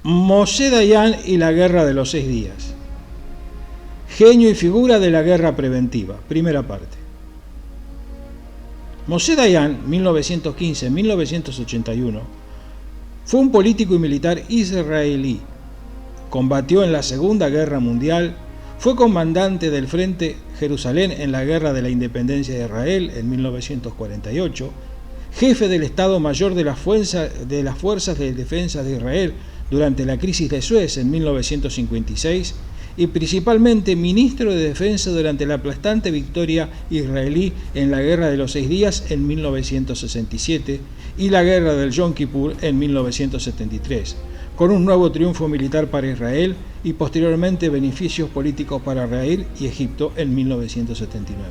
Moshe Dayan y la Guerra de los 6 días. Genio y figura de la guerra preventiva. Primera parte. Moshe Dayan, 1915-1981, fue un político y militar israelí. Combatió en la Segunda Guerra Mundial, fue comandante del Frente Jerusalén en la Guerra de la Independencia de Israel en 1948, jefe del Estado Mayor de las Fuerzas de Defensa de Israel durante la crisis de Suez en 1956 y principalmente ministro de Defensa durante la aplastante victoria israelí en la Guerra de los 6 días en 1967 y la Guerra del Yom Kippur en 1973, con un nuevo triunfo militar para Israel y posteriormente beneficios políticos para Israel y Egipto en 1979.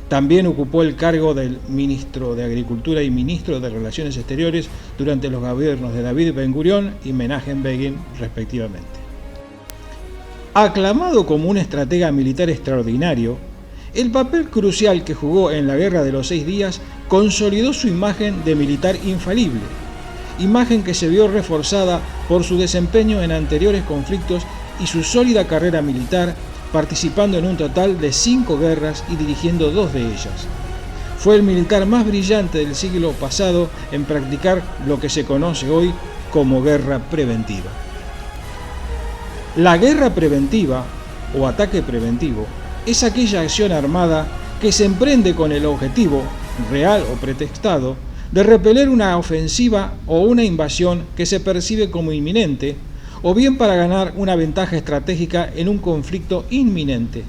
También ocupó el cargo del ministro de Agricultura y ministro de Relaciones Exteriores durante los gobiernos de David Ben-Gurión y Menachem Begin, respectivamente. Aclamado como un estratega militar extraordinario, el papel crucial que jugó en la Guerra de los 6 días consolidó su imagen de militar infalible, imagen que se vio reforzada por su desempeño en anteriores conflictos y su sólida carrera militar, participando en un total de 5 guerras y dirigiendo 2 de ellas. Fue el militar más brillante del siglo pasado en practicar lo que se conoce hoy como guerra preventiva. La guerra preventiva, o ataque preventivo, es aquella acción armada que se emprende con el objetivo, real o pretextado, de repeler una ofensiva o una invasión que se percibe como inminente, o bien para ganar una ventaja estratégica en un conflicto inminente.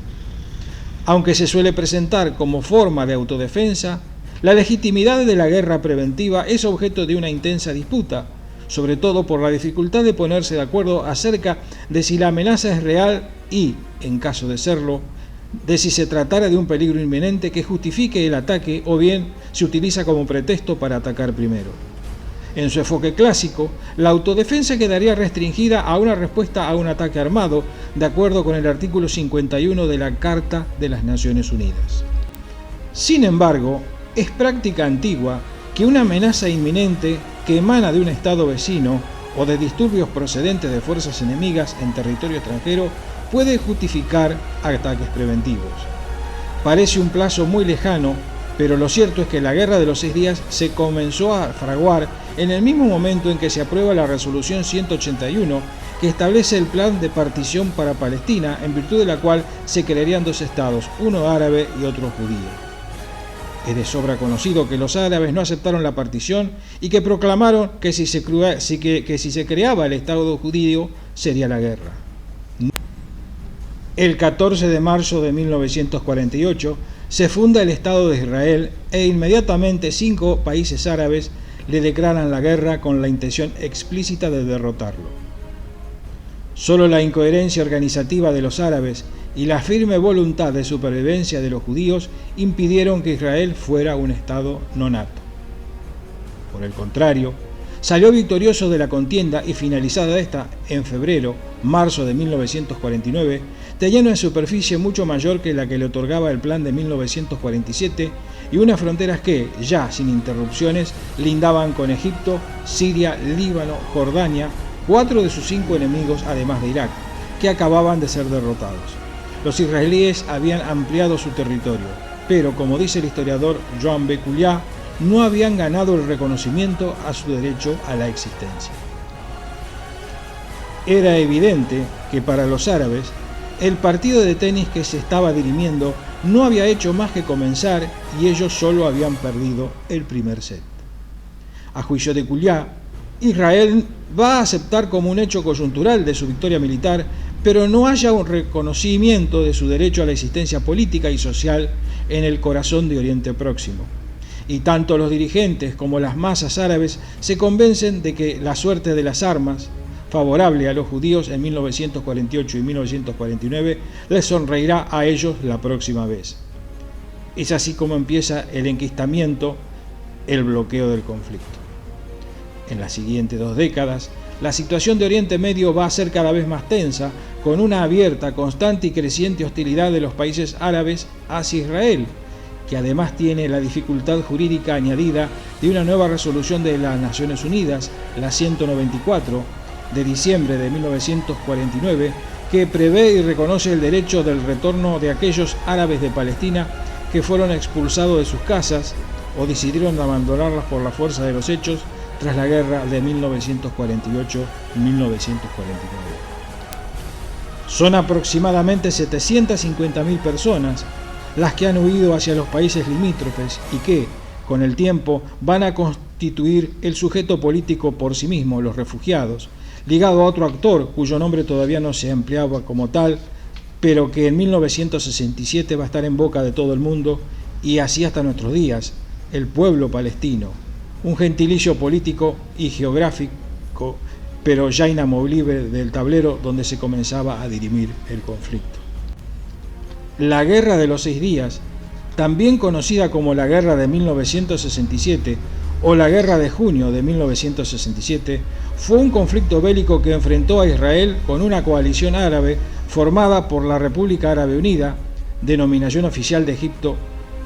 Aunque se suele presentar como forma de autodefensa, la legitimidad de la guerra preventiva es objeto de una intensa disputa, sobre todo por la dificultad de ponerse de acuerdo acerca de si la amenaza es real y, en caso de serlo, de si se tratara de un peligro inminente que justifique el ataque o bien se utiliza como pretexto para atacar primero. En su enfoque clásico, la autodefensa quedaría restringida a una respuesta a un ataque armado, de acuerdo con el artículo 51 de la Carta de las Naciones Unidas. Sin embargo, es práctica antigua que una amenaza inminente que emana de un Estado vecino o de disturbios procedentes de fuerzas enemigas en territorio extranjero puede justificar ataques preventivos. Parece un plazo muy lejano, pero lo cierto es que la Guerra de los 6 días se comenzó a fraguar en el mismo momento en que se aprueba la Resolución 181, que establece el plan de partición para Palestina, en virtud de la cual se crearían 2 estados, uno árabe y otro judío. Es de sobra conocido que los árabes no aceptaron la partición y que proclamaron que si se creaba el Estado judío sería la guerra. El 14 de marzo de 1948 se funda el Estado de Israel e inmediatamente 5 países árabes le declaran la guerra con la intención explícita de derrotarlo. Solo la incoherencia organizativa de los árabes y la firme voluntad de supervivencia de los judíos impidieron que Israel fuera un Estado no nato. Por el contrario, salió victorioso de la contienda y finalizada esta en marzo de 1949, teniendo en superficie mucho mayor que la que le otorgaba el plan de 1947 y unas fronteras que, ya sin interrupciones, lindaban con Egipto, Siria, Líbano, Jordania, 4 de sus 5 enemigos además de Irak, que acababan de ser derrotados. Los israelíes habían ampliado su territorio, pero como dice el historiador Joan B. Cullà, no habían ganado el reconocimiento a su derecho a la existencia. Era evidente que para los árabes, el partido de tenis que se estaba dirimiendo no había hecho más que comenzar y ellos solo habían perdido el primer set. A juicio de Cullà, Israel va a aceptar como un hecho coyuntural de su victoria militar, pero no haya un reconocimiento de su derecho a la existencia política y social en el corazón de Oriente Próximo. Y tanto los dirigentes como las masas árabes se convencen de que la suerte de las armas, favorable a los judíos en 1948 y 1949, les sonreirá a ellos la próxima vez. Es así como empieza el enquistamiento, el bloqueo del conflicto. En las siguientes 2 décadas, la situación de Oriente Medio va a ser cada vez más tensa, con una abierta, constante y creciente hostilidad de los países árabes hacia Israel, que además tiene la dificultad jurídica añadida de una nueva resolución de las Naciones Unidas, la 194, de diciembre de 1949, que prevé y reconoce el derecho del retorno de aquellos árabes de Palestina que fueron expulsados de sus casas o decidieron abandonarlas por la fuerza de los hechos tras la guerra de 1948-1949. Son aproximadamente 750.000 personas las que han huido hacia los países limítrofes y que, con el tiempo, van a constituir el sujeto político por sí mismo, los refugiados, ligado a otro actor cuyo nombre todavía no se empleaba como tal, pero que en 1967 va a estar en boca de todo el mundo y así hasta nuestros días, el pueblo palestino, un gentilicio político y geográfico, pero ya inamovible del tablero donde se comenzaba a dirimir el conflicto. La Guerra de los 6 Días, también conocida como la Guerra de 1967 o la Guerra de Junio de 1967, fue un conflicto bélico que enfrentó a Israel con una coalición árabe formada por la República Árabe Unida, denominación oficial de Egipto,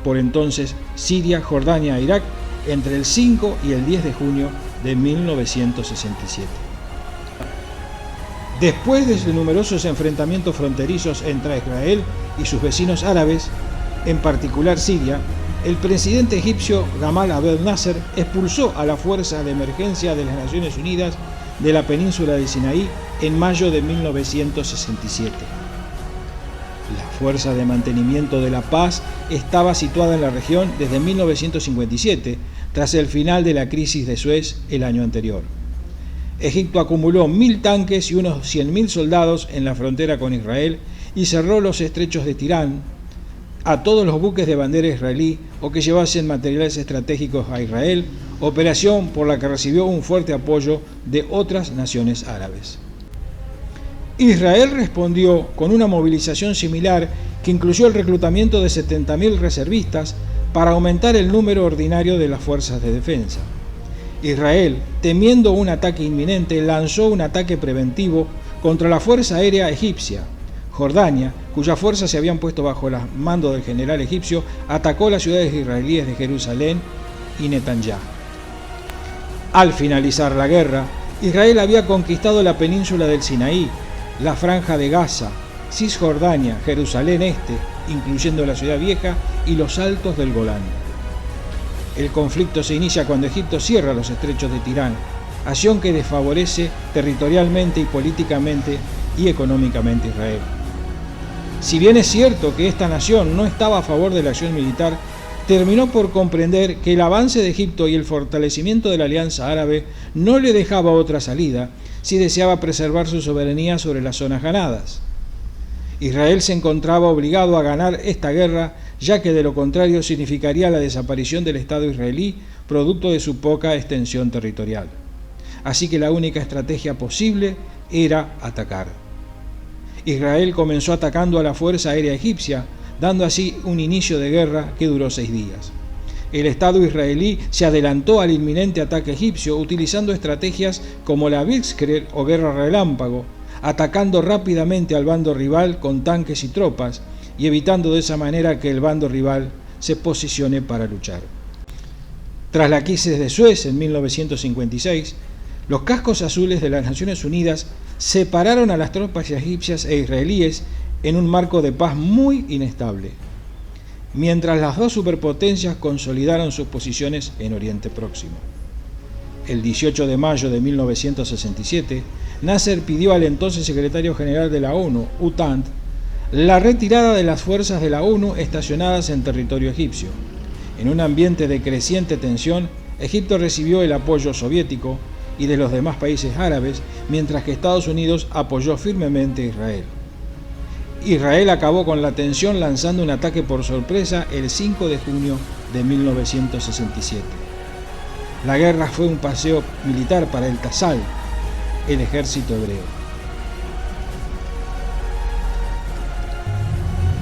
por entonces Siria, Jordania e Irak, entre el 5 y el 10 de junio de 1967. Después de numerosos enfrentamientos fronterizos entre Israel y sus vecinos árabes, en particular Siria, el presidente egipcio Gamal Abdel Nasser expulsó a la Fuerza de Emergencia de las Naciones Unidas de la península de Sinaí en mayo de 1967. La Fuerza de Mantenimiento de la Paz estaba situada en la región desde 1957, tras el final de la crisis de Suez el año anterior. Egipto acumuló 1.000 tanques y unos 100.000 soldados en la frontera con Israel y cerró los estrechos de Tirán a todos los buques de bandera israelí o que llevasen materiales estratégicos a Israel, operación por la que recibió un fuerte apoyo de otras naciones árabes. Israel respondió con una movilización similar que incluyó el reclutamiento de 70.000 reservistas para aumentar el número ordinario de las fuerzas de defensa. Israel, temiendo un ataque inminente, lanzó un ataque preventivo contra la Fuerza Aérea Egipcia. Jordania, cuyas fuerzas se habían puesto bajo el mando del general egipcio, atacó las ciudades israelíes de Jerusalén y Netanyahu. Al finalizar la guerra, Israel había conquistado la península del Sinaí, la Franja de Gaza, Cisjordania, Jerusalén Este, incluyendo la Ciudad Vieja, y los Altos del Golán. El conflicto se inicia cuando Egipto cierra los estrechos de Tirán, acción que desfavorece territorialmente y políticamente y económicamente a Israel. Si bien es cierto que esta nación no estaba a favor de la acción militar, terminó por comprender que el avance de Egipto y el fortalecimiento de la Alianza Árabe no le dejaba otra salida si deseaba preservar su soberanía sobre las zonas ganadas. Israel se encontraba obligado a ganar esta guerra, ya que de lo contrario significaría la desaparición del Estado israelí, producto de su poca extensión territorial. Así que la única estrategia posible era atacar. Israel comenzó atacando a la Fuerza Aérea Egipcia, dando así un inicio de guerra que duró 6 días. El Estado israelí se adelantó al inminente ataque egipcio utilizando estrategias como la Blitzkrieg o guerra relámpago, atacando rápidamente al bando rival con tanques y tropas y evitando de esa manera que el bando rival se posicione para luchar. Tras la crisis de Suez en 1956, los cascos azules de las Naciones Unidas separaron a las tropas egipcias e israelíes en un marco de paz muy inestable, mientras las dos superpotencias consolidaron sus posiciones en Oriente Próximo. El 18 de mayo de 1967, Nasser pidió al entonces secretario general de la ONU, UTANT, la retirada de las fuerzas de la ONU estacionadas en territorio egipcio. En un ambiente de creciente tensión, Egipto recibió el apoyo soviético y de los demás países árabes, mientras que Estados Unidos apoyó firmemente a Israel. Israel acabó con la tensión lanzando un ataque por sorpresa el 5 de junio de 1967. La guerra fue un paseo militar para el Tasal, el ejército hebreo.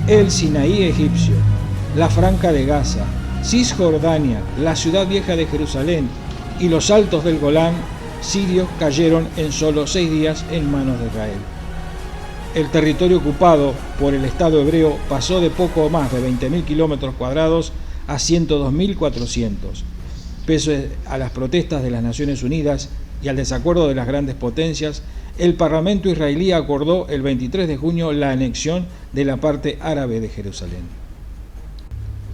El Sinaí egipcio, la Franja de Gaza, Cisjordania, la Ciudad Vieja de Jerusalén y los Altos del Golán sirios cayeron en solo 6 días en manos de Israel. El territorio ocupado por el Estado hebreo pasó de poco más de 20.000 kilómetros cuadrados a 102.400, pese a las protestas de las Naciones Unidas y al desacuerdo de las grandes potencias, el Parlamento israelí acordó el 23 de junio la anexión de la parte árabe de Jerusalén.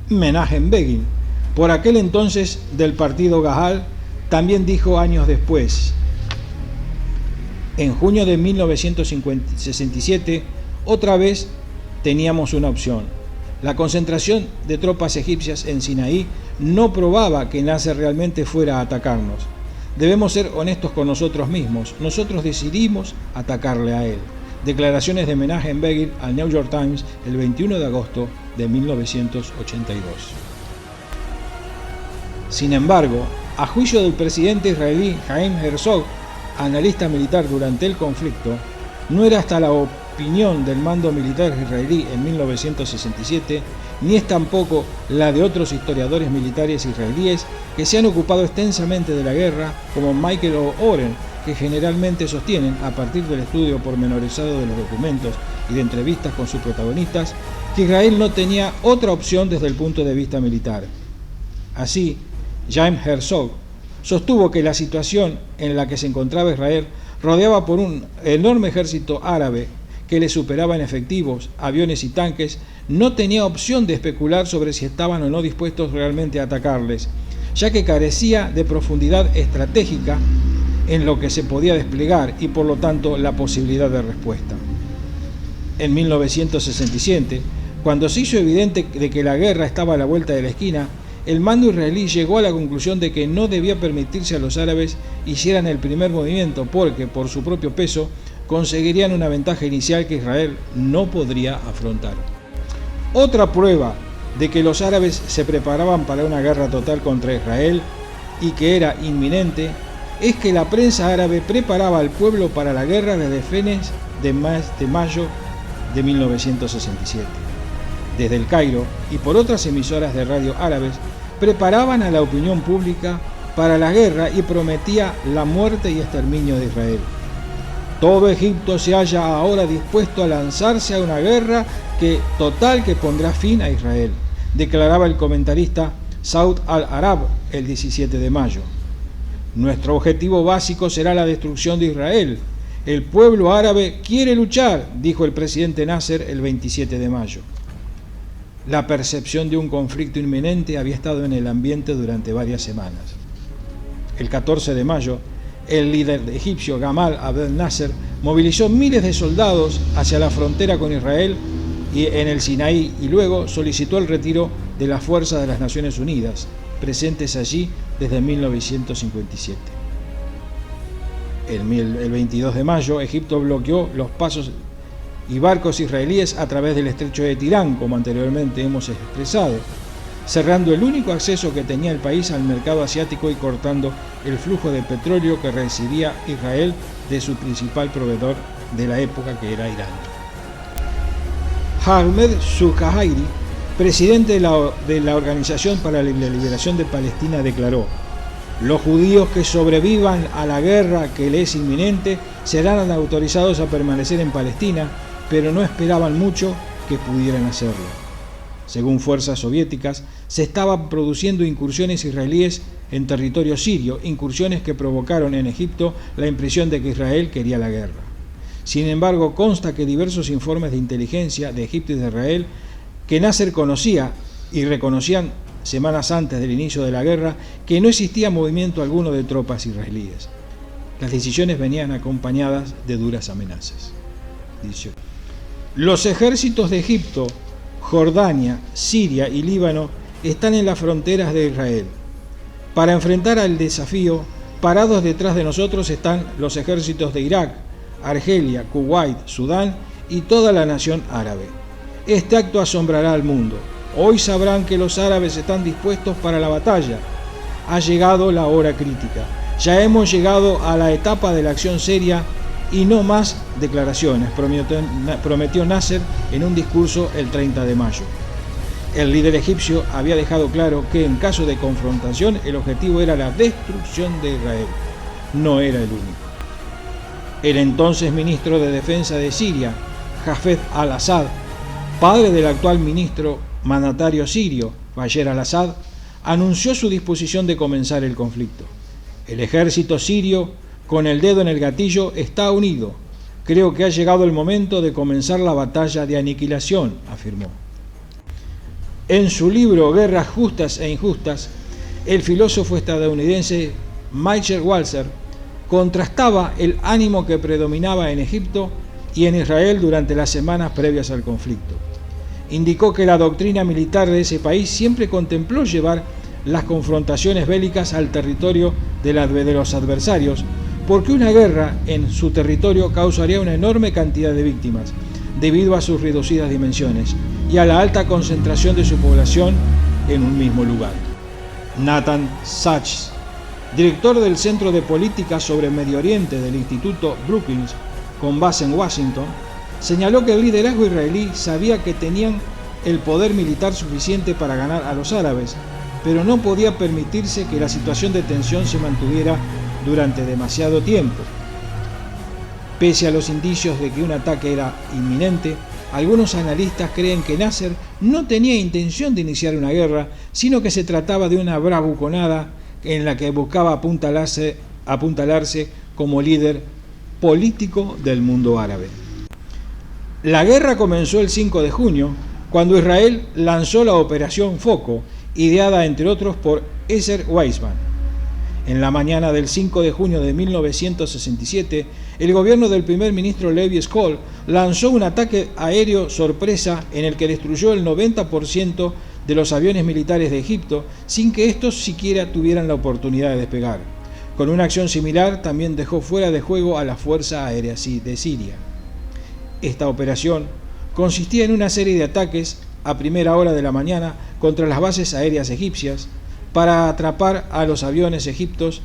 Menachem Begin, por aquel entonces del partido Gahal, también dijo años después: en junio de 1967, otra vez teníamos una opción. La concentración de tropas egipcias en Sinaí no probaba que Nasser realmente fuera a atacarnos. Debemos ser honestos con nosotros mismos. Nosotros decidimos atacarle a él. Declaraciones de Menachem Begin al New York Times el 21 de agosto de 1982. Sin embargo, a juicio del presidente israelí Chaim Herzog, analista militar durante el conflicto, no era hasta la opinión del mando militar israelí en 1967, ni es tampoco la de otros historiadores militares israelíes que se han ocupado extensamente de la guerra, como Michael Oren, que generalmente sostienen, a partir del estudio pormenorizado de los documentos y de entrevistas con sus protagonistas, que Israel no tenía otra opción desde el punto de vista militar. Así, Chaim Herzog sostuvo que la situación en la que se encontraba Israel, rodeada por un enorme ejército árabe que le superaba en efectivos, aviones y tanques, no tenía opción de especular sobre si estaban o no dispuestos realmente a atacarles, ya que carecía de profundidad estratégica en lo que se podía desplegar y por lo tanto la posibilidad de respuesta. En 1967, cuando se hizo evidente de que la guerra estaba a la vuelta de la esquina, el mando israelí llegó a la conclusión de que no debía permitirse a los árabes hicieran el primer movimiento porque, por su propio peso, conseguirían una ventaja inicial que Israel no podría afrontar. Otra prueba de que los árabes se preparaban para una guerra total contra Israel y que era inminente es que la prensa árabe preparaba al pueblo para la guerra desde fines de mayo de 1967. Desde el Cairo y por otras emisoras de radio árabes preparaban a la opinión pública para la guerra y prometía la muerte y exterminio de Israel. Todo Egipto se halla ahora dispuesto a lanzarse a una guerra que pondrá fin a Israel, declaraba el comentarista Saud al-Arab el 17 de mayo. Nuestro objetivo básico será la destrucción de Israel. El pueblo árabe quiere luchar, dijo el presidente Nasser el 27 de mayo. La percepción de un conflicto inminente había estado en el ambiente durante varias semanas. El 14 de mayo, el líder egipcio Gamal Abdel Nasser movilizó miles de soldados hacia la frontera con Israel y en el Sinaí y luego solicitó el retiro de las fuerzas de las Naciones Unidas, presentes allí desde 1957. El 22 de mayo, Egipto bloqueó los pasos y barcos israelíes a través del estrecho de Tirán, como anteriormente hemos expresado, cerrando el único acceso que tenía el país al mercado asiático y cortando el flujo de petróleo que recibía Israel de su principal proveedor de la época, que era Irán. Ahmed Shukhairi, presidente de la Organización para la Liberación de Palestina, declaró: los judíos que sobrevivan a la guerra que les es inminente serán autorizados a permanecer en Palestina, pero no esperaban mucho que pudieran hacerlo. Según fuerzas soviéticas, se estaban produciendo incursiones israelíes en territorio sirio, incursiones que provocaron en Egipto la impresión de que Israel quería la guerra. Sin embargo, consta que diversos informes de inteligencia de Egipto y de Israel que Nasser conocía y reconocían semanas antes del inicio de la guerra que no existía movimiento alguno de tropas israelíes. Las decisiones venían acompañadas de duras amenazas. 18. Los ejércitos de Egipto, Jordania, Siria y Líbano están en las fronteras de Israel. Para enfrentar al desafío, parados detrás de nosotros están los ejércitos de Irak, Argelia, Kuwait, Sudán y toda la nación árabe. Este acto asombrará al mundo. Hoy sabrán que los árabes están dispuestos para la batalla. Ha llegado la hora crítica. Ya hemos llegado a la etapa de la acción seria y no más declaraciones, prometió Nasser en un discurso el 30 de mayo. El líder egipcio había dejado claro que en caso de confrontación el objetivo era la destrucción de Israel. No era el único. El entonces ministro de Defensa de Siria, Hafez al-Assad, padre del actual ministro mandatario sirio, Bashar al-Assad, anunció su disposición de comenzar el conflicto. El ejército sirio con el dedo en el gatillo, está unido. Creo que ha llegado el momento de comenzar la batalla de aniquilación, afirmó. En su libro Guerras justas e injustas, el filósofo estadounidense Michael Walzer contrastaba el ánimo que predominaba en Egipto y en Israel durante las semanas previas al conflicto. Indicó que la doctrina militar de ese país siempre contempló llevar las confrontaciones bélicas al territorio de los adversarios, porque una guerra en su territorio causaría una enorme cantidad de víctimas, debido a sus reducidas dimensiones y a la alta concentración de su población en un mismo lugar. Nathan Sachs, director del Centro de Política sobre Medio Oriente del Instituto Brookings, con base en Washington, señaló que el liderazgo israelí sabía que tenían el poder militar suficiente para ganar a los árabes, pero no podía permitirse que la situación de tensión se mantuviera durante demasiado tiempo. Pese a los indicios de que un ataque era inminente, algunos analistas creen que Nasser no tenía intención de iniciar una guerra, sino que se trataba de una bravuconada en la que buscaba apuntalarse como líder político del mundo árabe. La guerra comenzó el 5 de junio, cuando Israel lanzó la Operación Foco, ideada entre otros por Ezer Weizman. En la mañana del 5 de junio de 1967, el gobierno del primer ministro Levi Eshkol lanzó un ataque aéreo sorpresa en el que destruyó el 90% de los aviones militares de Egipto sin que estos siquiera tuvieran la oportunidad de despegar. Con una acción similar, también dejó fuera de juego a la Fuerza Aérea de Siria. Esta operación consistía en una serie de ataques a primera hora de la mañana contra las bases aéreas egipcias, para atrapar a los aviones egipcios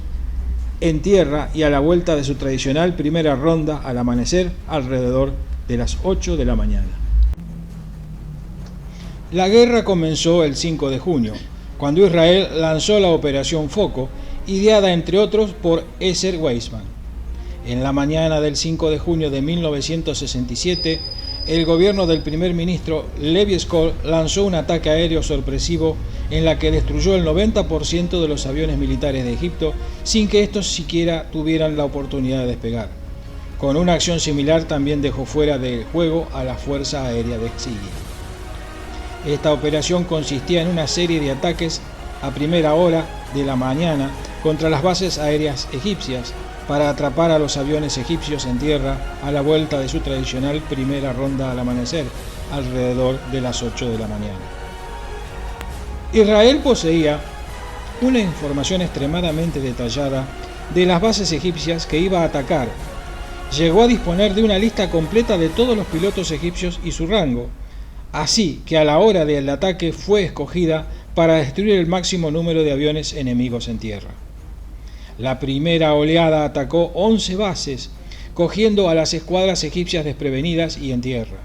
en tierra y a la vuelta de su tradicional primera ronda al amanecer alrededor de las 8 de la mañana. La guerra comenzó el 5 de junio, cuando Israel lanzó la Operación Foco, ideada entre otros por Ezer Weizman. En la mañana del 5 de junio de 1967, el gobierno del primer ministro Levi Eshkol lanzó un ataque aéreo sorpresivo en la que destruyó el 90% de los aviones militares de Egipto sin que estos siquiera tuvieran la oportunidad de despegar. Con una acción similar también dejó fuera de juego a la Fuerza Aérea de Siria. Esta operación consistía en una serie de ataques a primera hora de la mañana contra las bases aéreas egipcias para atrapar a los aviones egipcios en tierra a la vuelta de su tradicional primera ronda al amanecer, alrededor de las 8 de la mañana. Israel poseía una información extremadamente detallada de las bases egipcias que iba a atacar. Llegó a disponer de una lista completa de todos los pilotos egipcios y su rango, así que a la hora del ataque fue escogida para destruir el máximo número de aviones enemigos en tierra. La primera oleada atacó 11 bases, cogiendo a las escuadras egipcias desprevenidas y en tierra.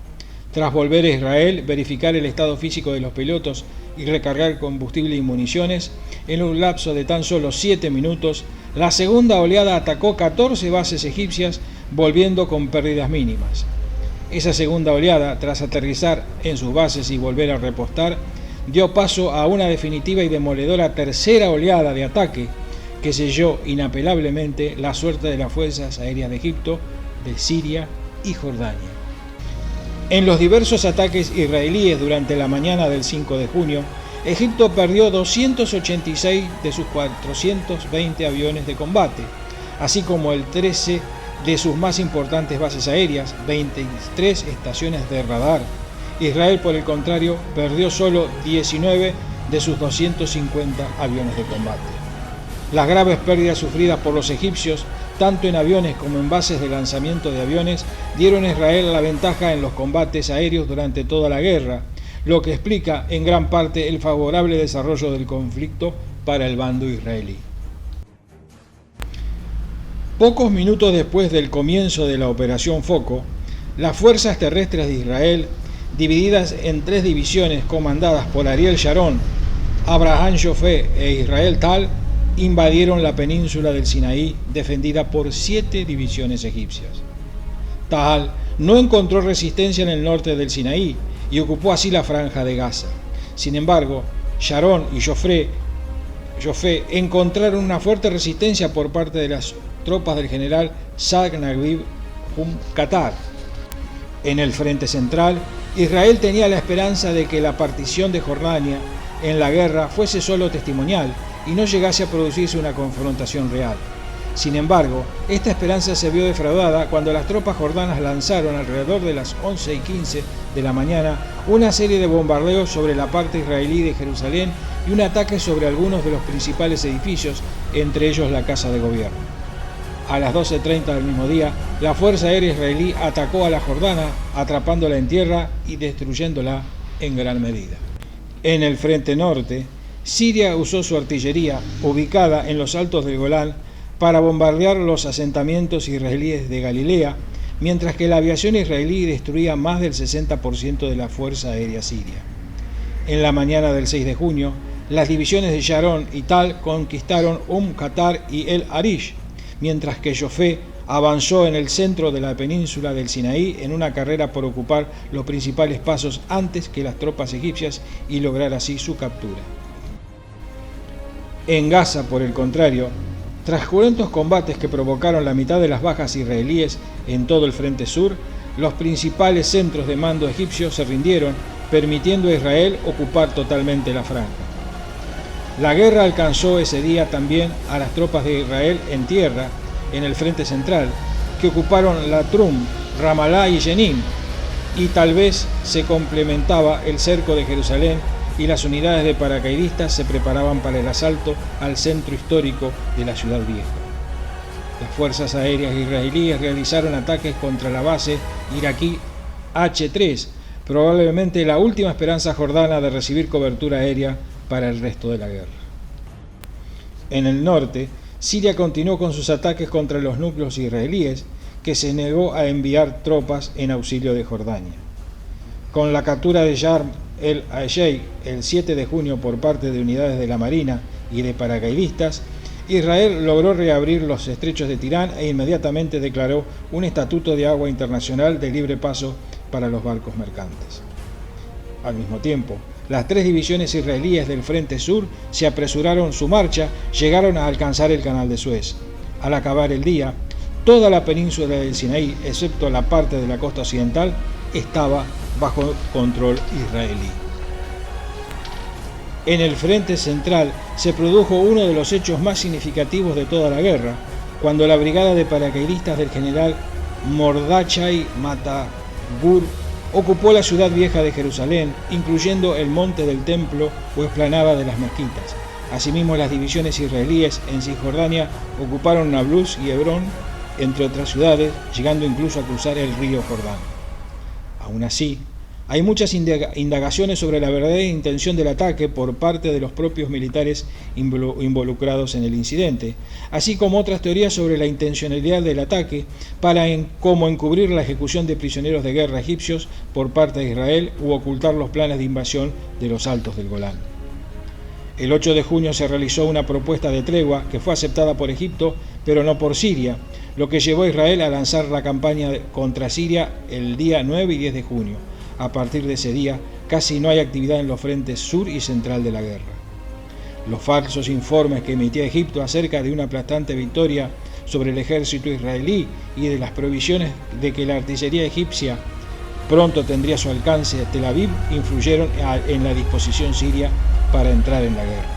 Tras volver a Israel, verificar el estado físico de los pilotos y recargar combustible y municiones, en un lapso de tan solo 7 minutos, la segunda oleada atacó 14 bases egipcias, volviendo con pérdidas mínimas. Esa segunda oleada, tras aterrizar en sus bases y volver a repostar, dio paso a una definitiva y demoledora tercera oleada de ataque, que selló inapelablemente la suerte de las fuerzas aéreas de Egipto, de Siria y Jordania. En los diversos ataques israelíes durante la mañana del 5 de junio, Egipto perdió 286 de sus 420 aviones de combate, así como el 13 de sus más importantes bases aéreas, 23 estaciones de radar. Israel, por el contrario, perdió solo 19 de sus 250 aviones de combate. Las graves pérdidas sufridas por los egipcios, tanto en aviones como en bases de lanzamiento de aviones, dieron a Israel la ventaja en los combates aéreos durante toda la guerra, lo que explica en gran parte el favorable desarrollo del conflicto para el bando israelí. Pocos minutos después del comienzo de la Operación Foco, las fuerzas terrestres de Israel, divididas en 3 divisiones comandadas por Ariel Sharon, Abraham Joffé e Israel Tal, invadieron la península del Sinaí, defendida por 7 divisiones egipcias. Tal no encontró resistencia en el norte del Sinaí y ocupó así la franja de Gaza. Sin embargo, Sharon y Joffé encontraron una fuerte resistencia por parte de las tropas del general Saad Naguib Qatar. En el frente central, Israel tenía la esperanza de que la partición de Jordania en la guerra fuese solo testimonial y no llegase a producirse una confrontación real. Sin embargo, esta esperanza se vio defraudada cuando las tropas jordanas lanzaron alrededor de las 11:15 de la mañana una serie de bombardeos sobre la parte israelí de Jerusalén y un ataque sobre algunos de los principales edificios, entre ellos la Casa de Gobierno. A las 12:30 del mismo día, la Fuerza Aérea Israelí atacó a la Jordana, atrapándola en tierra y destruyéndola en gran medida. En el frente norte, Siria usó su artillería, ubicada en los altos del Golán, para bombardear los asentamientos israelíes de Galilea, mientras que la aviación israelí destruía más del 60% de la Fuerza Aérea Siria. En la mañana del 6 de junio, las divisiones de Sharon y Tal conquistaron Qatar y El Arish, mientras que Jofé avanzó en el centro de la península del Sinaí en una carrera por ocupar los principales pasos antes que las tropas egipcias y lograr así su captura. En Gaza, por el contrario, tras cruentos combates que provocaron la mitad de las bajas israelíes en todo el frente sur, los principales centros de mando egipcios se rindieron, permitiendo a Israel ocupar totalmente la franja. La guerra alcanzó ese día también a las tropas de Israel en tierra, en el frente central, que ocuparon Latrum, Ramalá y Jenin, y tal vez se complementaba el cerco de Jerusalén y las unidades de paracaidistas se preparaban para el asalto al centro histórico de la ciudad vieja. Las fuerzas aéreas israelíes realizaron ataques contra la base iraquí H-3, probablemente la última esperanza jordana de recibir cobertura aérea para el resto de la guerra. En el norte, Siria continuó con sus ataques contra los núcleos israelíes, que se negó a enviar tropas en auxilio de Jordania. Con la captura de Sharm el-Sheikh el 7 de junio por parte de unidades de la Marina y de paracaidistas, Israel logró reabrir los estrechos de Tirán e inmediatamente declaró un estatuto de agua internacional de libre paso para los barcos mercantes. Al mismo tiempo, las 3 divisiones israelíes del Frente Sur se apresuraron su marcha, llegaron a alcanzar el Canal de Suez. Al acabar el día, toda la península del Sinaí, excepto la parte de la costa occidental, estaba bajo control israelí. En el frente central se produjo uno de los hechos más significativos de toda la guerra, cuando la brigada de paracaidistas del general Mordechai Matagur ocupó la ciudad vieja de Jerusalén, incluyendo el monte del templo o explanada de las mezquitas. Asimismo, las divisiones israelíes en Cisjordania ocuparon Nablus y Hebrón, entre otras ciudades, llegando incluso a cruzar el río Jordán. Aún así, hay muchas indagaciones sobre la verdadera intención del ataque por parte de los propios militares involucrados en el incidente, así como otras teorías sobre la intencionalidad del ataque para cómo encubrir la ejecución de prisioneros de guerra egipcios por parte de Israel u ocultar los planes de invasión de los altos del Golán. El 8 de junio se realizó una propuesta de tregua que fue aceptada por Egipto, pero no por Siria, lo que llevó a Israel a lanzar la campaña contra Siria el día 9 y 10 de junio. A partir de ese día, casi no hay actividad en los frentes sur y central de la guerra. Los falsos informes que emitía Egipto acerca de una aplastante victoria sobre el ejército israelí y de las provisiones de que la artillería egipcia pronto tendría a su alcance Tel Aviv influyeron en la disposición siria para entrar en la guerra.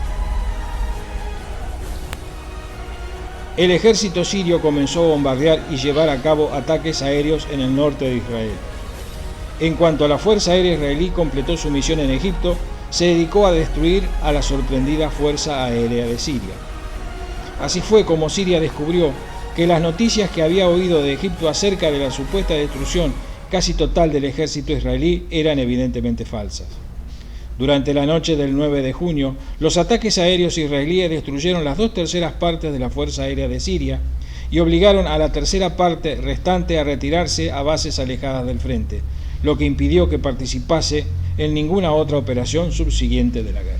El ejército sirio comenzó a bombardear y llevar a cabo ataques aéreos en el norte de Israel. En cuanto a la Fuerza Aérea Israelí completó su misión en Egipto, se dedicó a destruir a la sorprendida Fuerza Aérea de Siria. Así fue como Siria descubrió que las noticias que había oído de Egipto acerca de la supuesta destrucción casi total del ejército israelí eran evidentemente falsas. Durante la noche del 9 de junio, los ataques aéreos israelíes destruyeron las 2/3 partes de la Fuerza Aérea de Siria y obligaron a la tercera parte restante a retirarse a bases alejadas del frente, lo que impidió que participase en ninguna otra operación subsiguiente de la guerra.